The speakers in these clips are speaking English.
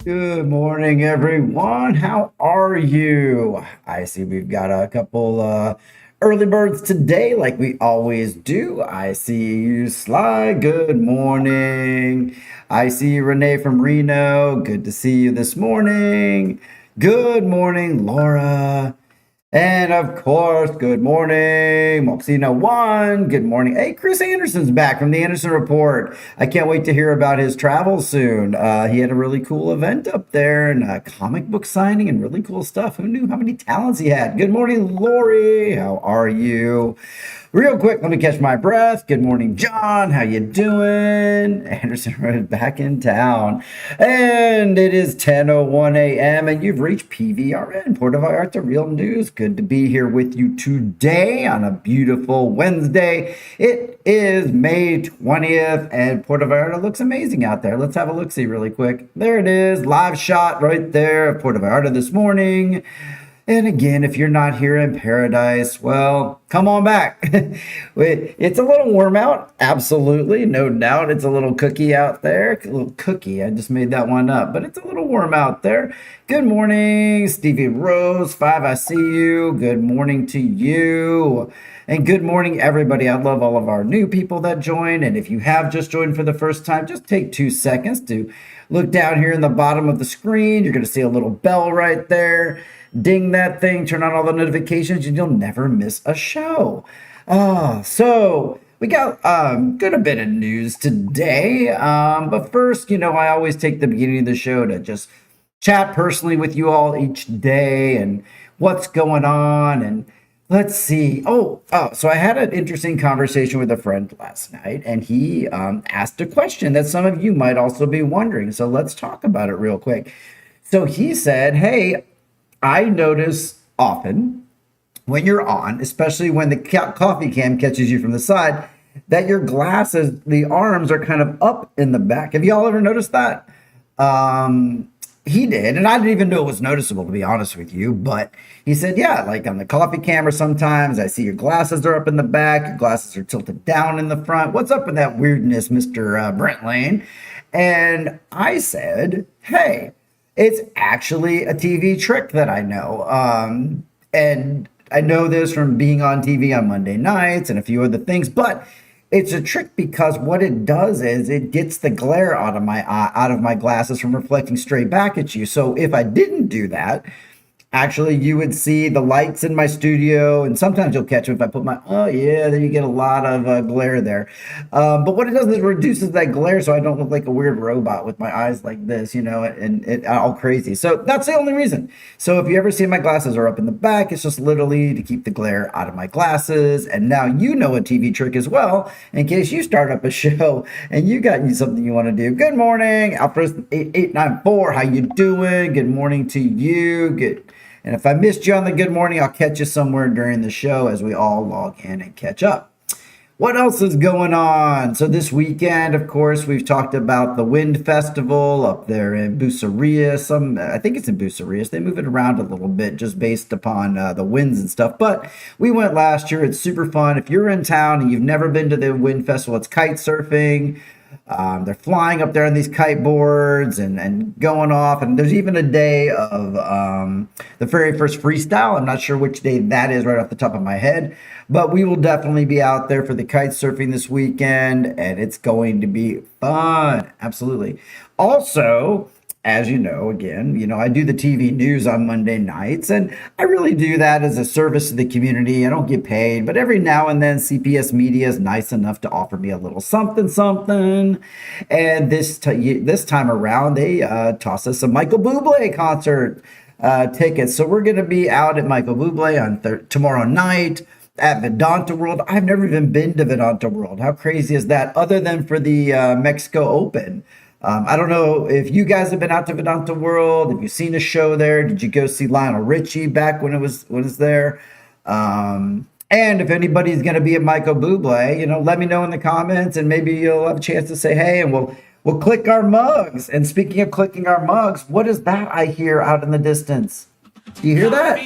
Good morning, everyone. How are you? I see we've got a couple early birds today, like we always do. I see you, Sly. Good morning. I see you, Renee from Reno. Good to see you this morning. Good morning, Laura. And of course, good morning, Moxina One. Good morning. Hey, Chris Anderson's back from the Anderson Report. I can't wait to hear about his travels soon. He had a really cool event up there and a comic book signing and really cool stuff. Who knew how many talents he had? Good morning, Lori. How are you? Real quick, let me catch my breath. Good morning, John. How you doing? Anderson is back in town. And it is 10:01 a.m. and you've reached PVRN, Puerto Vallarta Real News. Good to be here with you today on a beautiful Wednesday. It is May 20th and Puerto Vallarta looks amazing out there. Let's have a look-see really quick. There it is, live shot right there of Puerto Vallarta this morning. And again, if you're not here in paradise, well, come on back. It's a little warm out. Absolutely. No doubt. It's a little cookie out there. A little cookie. I just made that one up, but it's a little warm out there. Good morning, Stevie Rose. 5, I see you. Good morning to you. And good morning, everybody. I love all of our new people that join. And if you have just joined for the first time, just take 2 seconds to look down here in the bottom of the screen. You're going to see a little bell right there. Ding that thing, turn on all the notifications, and you'll never miss a show. So we got good a bit of news today. But first, I always take the beginning of the show to just chat personally with you all each day and what's going on. And let's see. So I had an interesting conversation with a friend last night, and he asked a question that some of you might also be wondering. So let's talk about it real quick. So he said, hey, I notice often when you're on, especially when the coffee cam catches you from the side, that your glasses, the arms are kind of up in the back. Have y'all ever noticed that? He did, and I didn't even know it was noticeable, to be honest with you. But he said, yeah, like on the coffee camera sometimes I see your glasses are up in the back, your glasses are tilted down in the front. What's up with that weirdness, Mr. Brent Lane? And I said, hey, it's actually a TV trick that I know. And I know this from being on TV on Monday nights and a few other things, but it's a trick because what it does is it gets the glare out of my glasses from reflecting straight back at you. So if I didn't do that, actually you would see the lights in my studio, and sometimes you'll catch them if I put then you get a lot of glare there. But what it does is it reduces that glare so I don't look like a weird robot with my eyes like this, and it all crazy. So that's the only reason. So if you ever see my glasses are up in the back, it's just literally to keep the glare out of my glasses. And now you know a TV trick as well, in case you start up a show and you got something you want to do. Good morning, Alfred 8894. How you doing? Good morning to you. Good. And if I missed you on the good morning, I'll catch you somewhere during the show as we all log in and catch up. What else is going on? So this weekend, of course, we've talked about the Wind Festival up there in Bucerias. I think it's in Bucerias. They move it around a little bit just based upon the winds and stuff. But we went last year. It's super fun. If you're in town and you've never been to the Wind Festival, it's kite surfing. They're flying up there on these kite boards and going off. And there's even a day of the very first freestyle. I'm not sure which day that is right off the top of my head. But we will definitely be out there for the kite surfing this weekend. And it's going to be fun. Absolutely. Also, as you know, again, I do the TV news on Monday nights, and I really do that as a service to the community. I don't get paid, but every now and then CPS Media is nice enough to offer me a little something. And this time around, they tossed us a Michael Bublé concert tickets. So we're going to be out at Michael Bublé on tomorrow night at Vedanta World. I've never even been to Vedanta World. How crazy is that? Other than for the Mexico Open. I don't know if you guys have been out to Vedanta World. Have you seen a show there? Did you go see Lionel Richie back when it was there? And if anybody's going to be at Michael Bublé, let me know in the comments, and maybe you'll have a chance to say hey, and we'll click our mugs. And speaking of clicking our mugs, what is that I hear out in the distance? Do you hear that?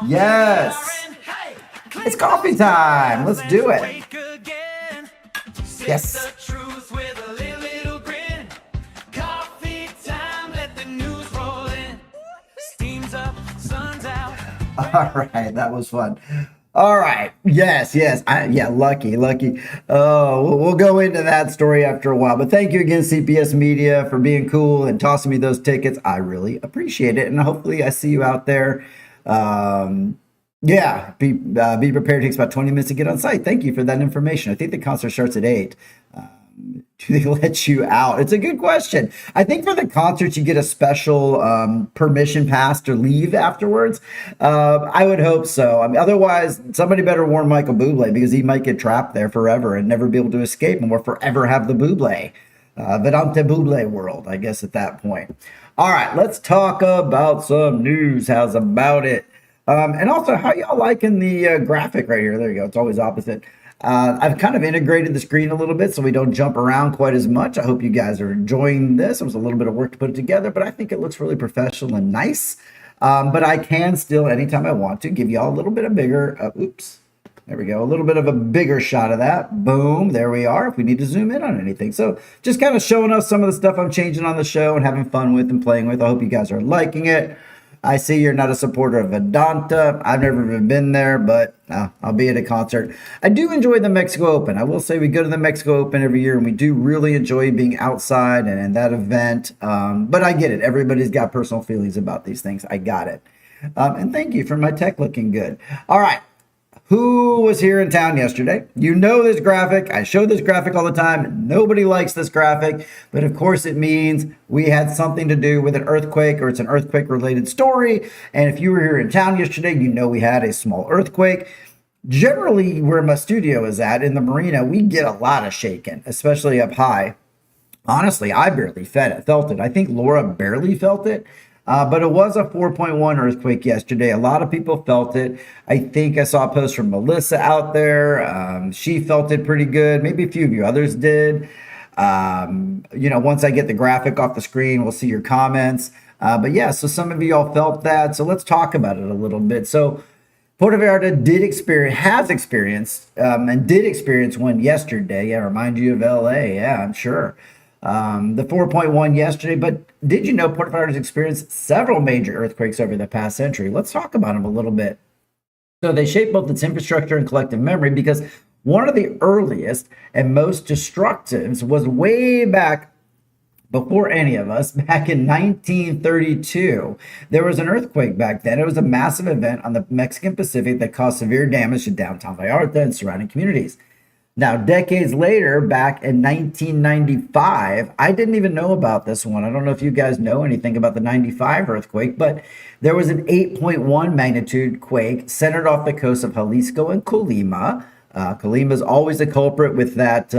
Yes. It's coffee time. Let's do it. Yes. All right, that was fun. All right. Yes, yes. Yeah, lucky, lucky. We'll go into that story after a while. But thank you again, CPS Media, for being cool and tossing me those tickets. I really appreciate it. And hopefully I see you out there. Yeah, be prepared. It takes about 20 minutes to get on site. Thank you for that information. I think the concert starts at 8. Do they let you out? It's a good question. I think for the concerts, you get a special permission pass to leave afterwards. I would hope so. I mean, otherwise, somebody better warn Michael Bublé because he might get trapped there forever and never be able to escape, and we'll forever have the Bublé, Vedante Bublé world, I guess, at that point. All right, let's talk about some news. How's about it? And also, how y'all liking the graphic right here? There you go. It's always opposite. I've kind of integrated the screen a little bit so we don't jump around quite as much. I hope you guys are enjoying this. It was a little bit of work to put it together, but I think it looks really professional and nice. But I can still, anytime I want to, give y'all a little bit of bigger, oops, there we go, a little bit of a bigger shot of that. Boom, there we are, if we need to zoom in on anything. So just kind of showing us some of the stuff I'm changing on the show and having fun with and playing with. I hope you guys are liking it. I see you're not a supporter of Vedanta. I've never even been there, but I'll be at a concert. I do enjoy the Mexico Open. I will say we go to the Mexico Open every year, and we do really enjoy being outside and that event. But I get it. Everybody's got personal feelings about these things. I got it. And thank you for my tech looking good. All right. Who was here in town yesterday? You know this graphic. I show this graphic all the time. Nobody likes this graphic, but of course it means we had something to do with an earthquake, or it's an earthquake related story. And if you were here in town yesterday, you know we had a small earthquake. Generally, where my studio is at in the marina, we get a lot of shaking, especially up high. Honestly, I barely felt it. I think Laura barely felt it. But it was a 4.1 earthquake yesterday. A lot of people felt it. I think I saw a post from Melissa out there. She felt it pretty good. Maybe a few of you others did. Once I get the graphic off the screen, we'll see your comments. But yeah, so some of you all felt that. So let's talk about it a little bit. So Puerto Vallarta has experienced one yesterday. Yeah, remind you of LA. Yeah, I'm sure. The 4.1 yesterday, but did you know Puerto Vallarta has experienced several major earthquakes over the past century? Let's talk about them a little bit. So they shape both its infrastructure and collective memory, because one of the earliest and most destructive was way back before any of us, back in 1932. There was an earthquake back then. It was a massive event on the Mexican Pacific that caused severe damage to downtown Vallarta and surrounding communities. Now, decades later, back in 1995, I didn't even know about this one. I don't know if you guys know anything about the 95 earthquake, but there was an 8.1 magnitude quake centered off the coast of Jalisco and Colima. Colima is always a culprit with that,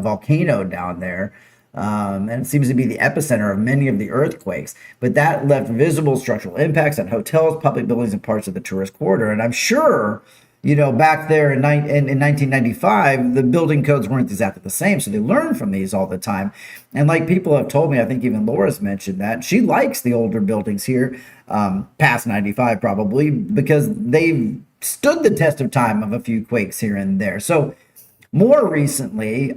volcano down there. And it seems to be the epicenter of many of the earthquakes. But that left visible structural impacts on hotels, public buildings, and parts of the tourist corridor. And I'm sure back there in 1995, the building codes weren't exactly the same. So they learned from these all the time. And like people have told me, I think even Laura's mentioned that, she likes the older buildings here, past 95 probably, because they've stood the test of time of a few quakes here and there. So more recently,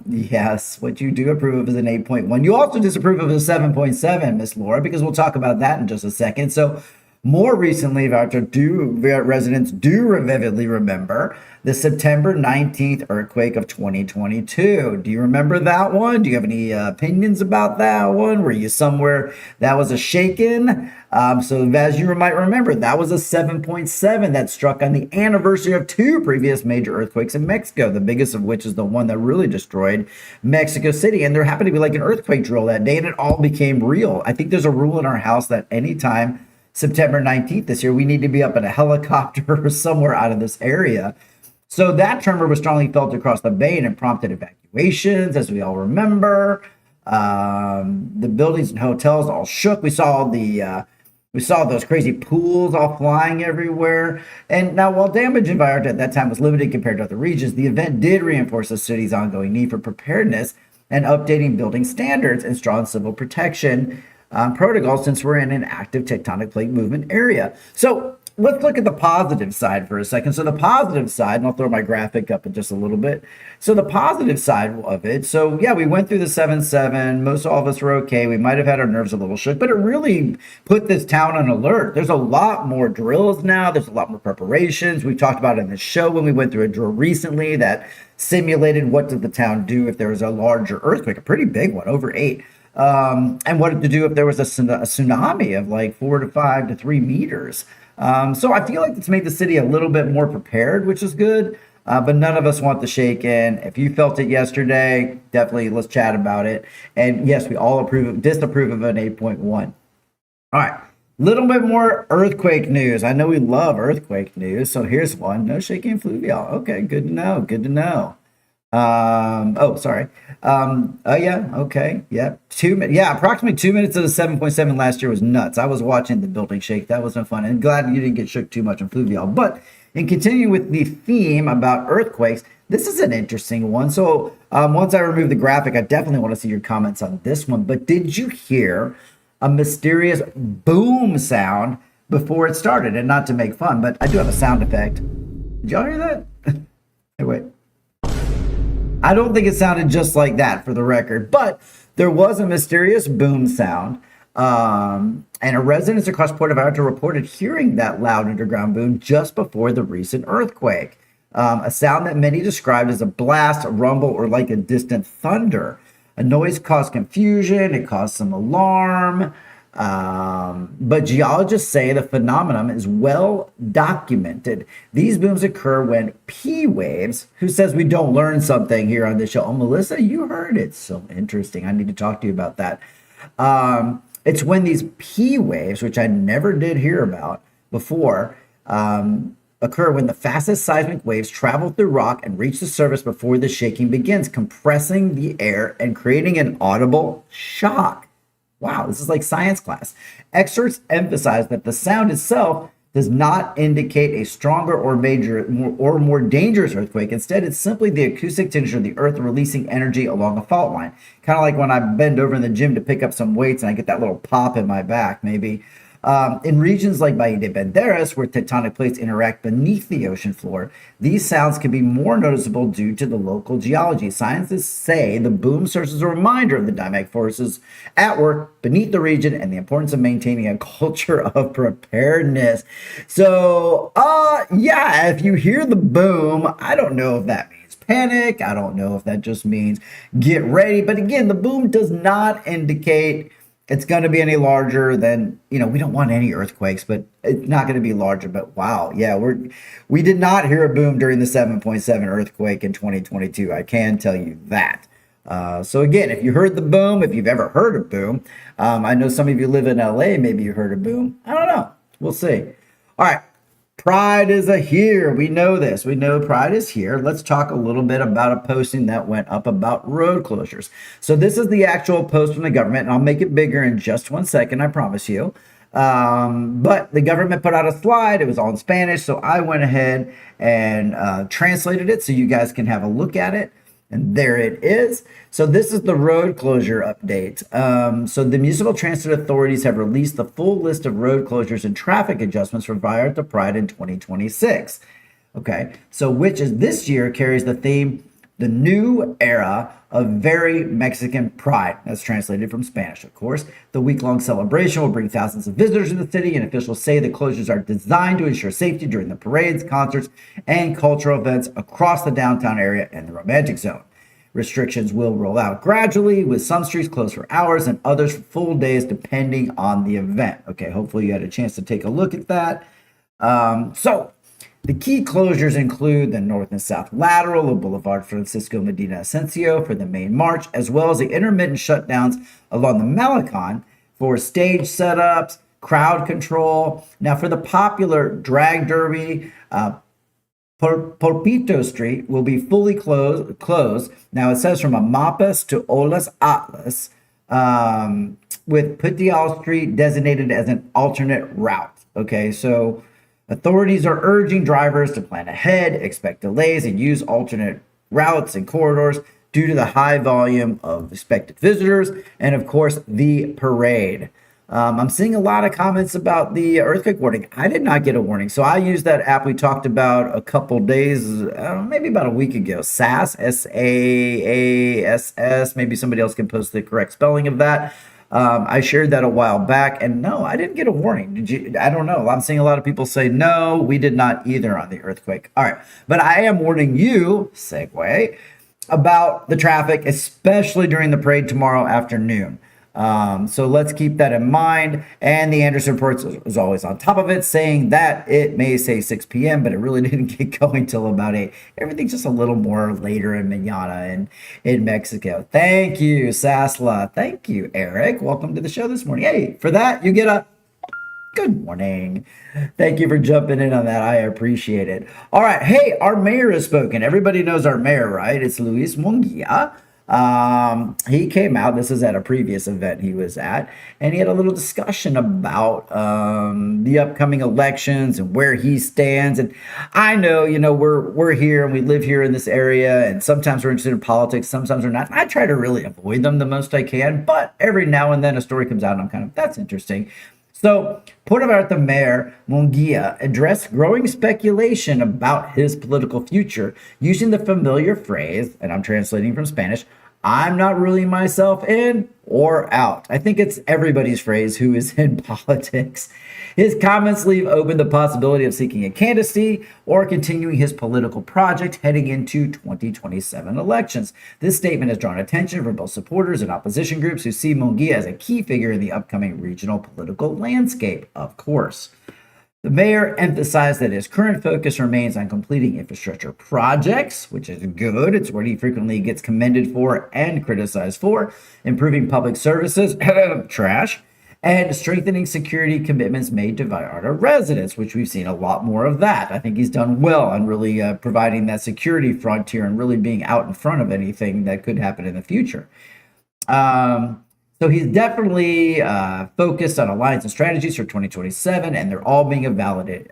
yes, what you do approve of is an 8.1. You also disapprove of a 7.7, Miss Laura, because we'll talk about that in just a second. So more recently, residents do vividly remember the September 19th earthquake of 2022. Do you remember that one? Do you have any opinions about that one? Were you somewhere that was a shaken? So as you might remember, that was a 7.7 that struck on the anniversary of two previous major earthquakes in Mexico, the biggest of which is the one that really destroyed Mexico City. And there happened to be like an earthquake drill that day, and it all became real. I think there's a rule in our house that anytime September 19th this year, we need to be up in a helicopter or somewhere out of this area. So that tremor was strongly felt across the bay, and it prompted evacuations, as we all remember. The buildings and hotels all shook. We saw those crazy pools all flying everywhere. And now, while damage in Vallarta at that time was limited compared to other regions, the event did reinforce the city's ongoing need for preparedness and updating building standards and strong civil protection protocols, since we're in an active tectonic plate movement area. So let's look at the positive side for a second. So the positive side, and I'll throw my graphic up in just a little bit. So the positive side of it. So yeah, we went through the 7-7. Most all of us were okay. We might have had our nerves a little shook, but it really put this town on alert. There's a lot more drills now. There's a lot more preparations. We talked about it in the show when we went through a drill recently that simulated what did the town do if there was a larger earthquake, a pretty big one, over 8. And what to do if there was a tsunami of like 4 to 5 to 3 meters. So I feel like it's made the city a little bit more prepared, which is good. But none of us want the shake in. If you felt it yesterday, definitely let's chat about it. And yes, we all disapprove of an 8.1. All right. Little bit more earthquake news. I know we love earthquake news. So here's one. No shaking fluvial. Okay, good to know. Good to know. Oh, sorry. Oh yeah, okay. Yeah. 2 minutes. Yeah, approximately 2 minutes of the 7.7 last year was nuts. I was watching the building shake. That wasn't fun. And glad you didn't get shook too much on fluvial. But in continuing with the theme about earthquakes, this is an interesting one. So once I remove the graphic, I definitely want to see your comments on this one. But did you hear a mysterious boom sound before it started? And not to make fun, but I do have a sound effect. Did y'all hear that? Hey, wait. I don't think it sounded just like that for the record, but there was a mysterious boom sound. And a resident across Puerto Vallarta reported hearing that loud underground boom just before the recent earthquake. A sound that many described as a blast, a rumble, or like a distant thunder. A noise caused confusion, it caused some alarm. But geologists say the phenomenon is well documented. These booms occur when P waves, who says we don't learn something here on this show? Oh, Melissa, you heard it. So interesting. I need to talk to you about that. It's when these P waves, which I never did hear about before, occur when the fastest seismic waves travel through rock and reach the surface before the shaking begins, compressing the air and creating an audible shock. Wow, this is like science class. Experts emphasize that the sound itself does not indicate a stronger or more dangerous earthquake. Instead, it's simply the acoustic tension of the earth releasing energy along a fault line. Kind of like when I bend over in the gym to pick up some weights and I get that little pop in my back, maybe. In regions like Bahia de Banderas, where tectonic plates interact beneath the ocean floor, these sounds can be more noticeable due to the local geology. Scientists say the boom serves as a reminder of the dynamic forces at work beneath the region and the importance of maintaining a culture of preparedness. So, yeah, if you hear the boom, I don't know if that means panic. I don't know if that just means get ready. But again, the boom does not indicate it's going to be any larger than, we don't want any earthquakes, but it's not going to be larger. But wow, yeah, we did not hear a boom during the 7.7 earthquake in 2022. I can tell you that. So again, if you heard the boom, if you've ever heard a boom, I know some of you live in LA, maybe you heard a boom. I don't know. We'll see. All right. Pride is here. We know this. We know Pride is here. Let's talk a little bit about a posting that went up about road closures. So this is the actual post from the government, and I'll make it bigger in just 1 second, I promise you. But the government put out a slide. It was all in Spanish, so I went ahead and translated it so you guys can have a look at it. And there it is. So this is the road closure update. So the municipal transit authorities have released the full list of road closures and traffic adjustments for Vallarta Pride in 2026. Okay, so which is this year carries the theme, the new era of very Mexican pride. That's translated from Spanish, of course. The week-long celebration will bring thousands of visitors to the city, and officials say the closures are designed to ensure safety during the parades, concerts, and cultural events across the downtown area and the Romantic Zone. Restrictions will roll out gradually, with some streets closed for hours and others for full days, depending on the event. Okay, hopefully you had a chance to take a look at that. So the key closures include the north and south lateral of Boulevard Francisco Medina Asensio for the main march, as well as the intermittent shutdowns along the Malecon for stage setups, crowd control. Now, for the popular drag derby, Pulpito Street will be fully closed. Now, it says from Amapas to Olas Atlas, with Putial Street designated as an alternate route. Okay, so authorities are urging drivers to plan ahead, expect delays, and use alternate routes and corridors due to the high volume of expected visitors and, of course, the parade. I'm seeing a lot of comments about the earthquake warning. I did not get a warning. So I used that app we talked about a couple days, maybe about a week ago. SAS, SAASS. Maybe somebody else can post the correct spelling of that. I shared that a while back, and no, I didn't get a warning. Did you? I don't know. I'm seeing a lot of people say no, we did not either on the earthquake. All right, but I am warning you, segue, about the traffic, especially during the parade tomorrow afternoon. So let's keep that in mind. And the Anderson Reports is always on top of it, saying that it may say 6 p.m., but it really didn't get going till about 8. Everything's just a little more later in Manana and in Mexico. Thank you, Sasla. Thank you, Eric. Welcome to the show this morning. Hey, for that, you get a good morning. Thank you for jumping in on that. I appreciate it. All right. Hey, our mayor has spoken. Everybody knows our mayor, right? It's Luis Munguia. He came out. This is at a previous event he was at, and he had a little discussion about the upcoming elections and where he stands. And I know, we're here and we live here in this area, and sometimes we're interested in politics, sometimes we're not. I try to really avoid them the most I can, but every now and then a story comes out and I'm kind of, that's interesting. So, Puerto Vallarta Mayor Munguia addressed growing speculation about his political future using the familiar phrase, and I'm translating from Spanish, I'm not ruling myself in or out. I think it's everybody's phrase who is in politics. His comments leave open the possibility of seeking a candidacy or continuing his political project heading into 2027 elections. This statement has drawn attention from both supporters and opposition groups who see Munguia as a key figure in the upcoming regional political landscape, of course. The mayor emphasized that his current focus remains on completing infrastructure projects, which is good. It's what he frequently gets commended for and criticized for, improving public services, trash, and strengthening security commitments made to Vallarta residents, which we've seen a lot more of that. I think he's done well on really providing that security frontier and really being out in front of anything that could happen in the future. So he's definitely focused on alliance and strategies for 2027, and they're all being evaluated.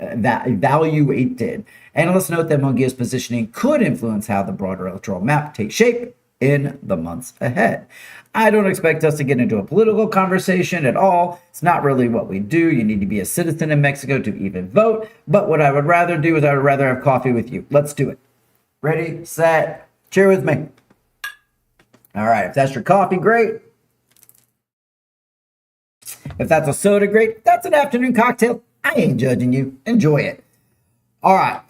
Analysts note that Munguia's positioning could influence how the broader electoral map takes shape in the months ahead. I don't expect us to get into a political conversation at all. It's not really what we do. You need to be a citizen in Mexico to even vote. But what I would rather do is I would rather have coffee with you. Let's do it. Ready, set, cheer with me. All right, if that's your coffee, great. If that's a soda, great. That's an afternoon cocktail. I ain't judging you. Enjoy it. All right.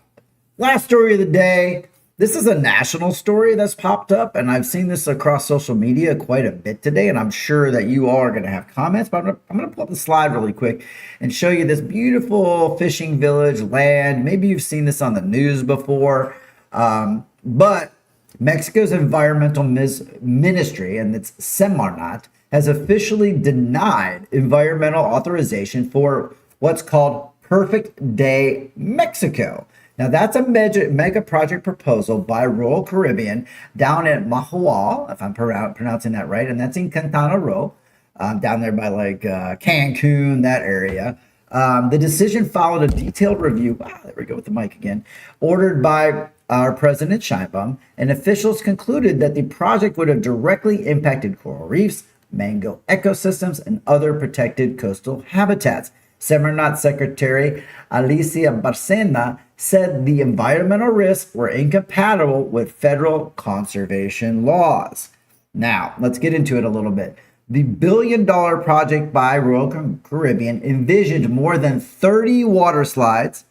Last story of the day. This is a national story that's popped up, and I've seen this across social media quite a bit today, and I'm sure that you all are going to have comments, but I'm going to pull up the slide really quick and show you this beautiful fishing village land. Maybe you've seen this on the news before, but Mexico's environmental ministry, and it's Semarnat, has officially denied environmental authorization for what's called Perfect Day Mexico. Now, that's a mega project proposal by Royal Caribbean down at Mahual, if I'm pronouncing that right, and that's in Quintana Roo, down there by like Cancun, that area. The decision followed a detailed review, there we go with the mic again, ordered by our President Sheinbaum, and officials concluded that the project would have directly impacted coral reefs, mango ecosystems, and other protected coastal habitats. Semarnat Secretary Alicia Barcena said the environmental risks were incompatible with federal conservation laws. Now, let's get into it a little bit. The billion-dollar project by Royal Caribbean envisioned more than 30 water slides,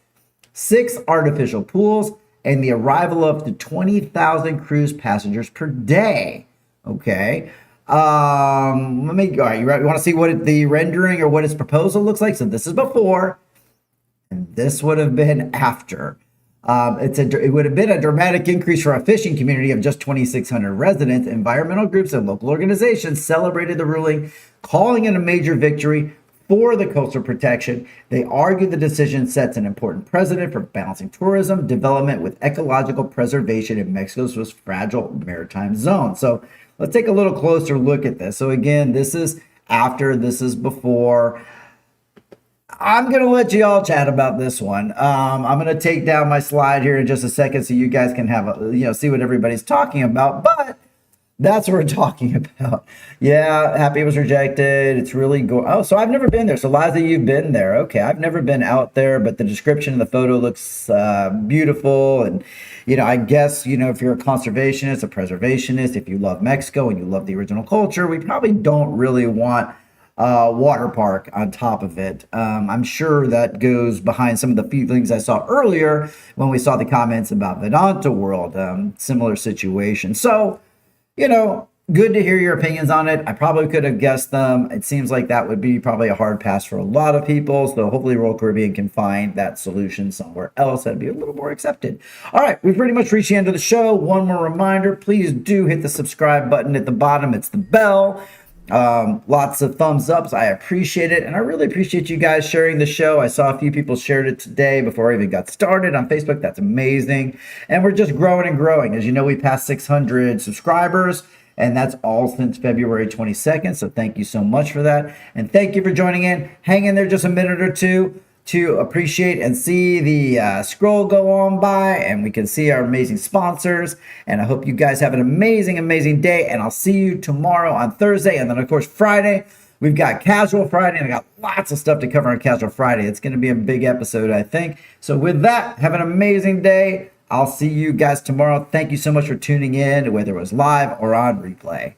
6 artificial pools, and the arrival of up to 20,000 cruise passengers per day. Okay. All right, you want to see what the rendering or what its proposal looks like? So this is before, and this would have been after. It would have been a dramatic increase for a fishing community of just 2,600 residents. Environmental groups and local organizations celebrated the ruling, calling it a major victory for the coastal protection. They argue the decision sets an important precedent for balancing tourism development with ecological preservation in Mexico's most fragile maritime zone. So let's take a little closer look at this. So again, this is after, this is before. I'm going to let you all chat about this one. I'm going to take down my slide here in just a second so you guys can have see what everybody's talking about. But That's what we're talking about. Yeah, Happy was rejected. It's really Oh, so I've never been there. So Liza, you've been there. Okay, I've never been out there, but the description of the photo looks beautiful. And I guess if you're a conservationist, a preservationist, if you love Mexico and you love the original culture, we probably don't really want water park on top of it. I'm sure that goes behind some of the feelings I saw earlier when we saw the comments about Vedanta World. Similar situation. So good to hear your opinions on it. I probably could have guessed them. It seems like that would be probably a hard pass for a lot of people. So hopefully Royal Caribbean can find that solution somewhere else that'd be a little more accepted. All right, we've pretty much reached the end of the show. One more reminder, please do hit the subscribe button at the bottom. It's the bell. Lots of thumbs ups. I appreciate it. And I really appreciate you guys sharing the show. I saw a few people shared it today before I even got started on Facebook. That's amazing. And we're just growing and growing. As you know, we passed 600 subscribers, and that's all since February 22nd. So thank you so much for that. And thank you for joining in. Hang in there just a minute or two to appreciate and see the scroll go on by, and we can see our amazing sponsors. And I hope you guys have an amazing day, and I'll see you tomorrow on Thursday. And then of course Friday we've got Casual Friday, and I got lots of stuff to cover on Casual Friday. It's going to be a big episode, I think. So with that, have an amazing day. I'll see you guys tomorrow. Thank you so much for tuning in, whether it was live or on replay.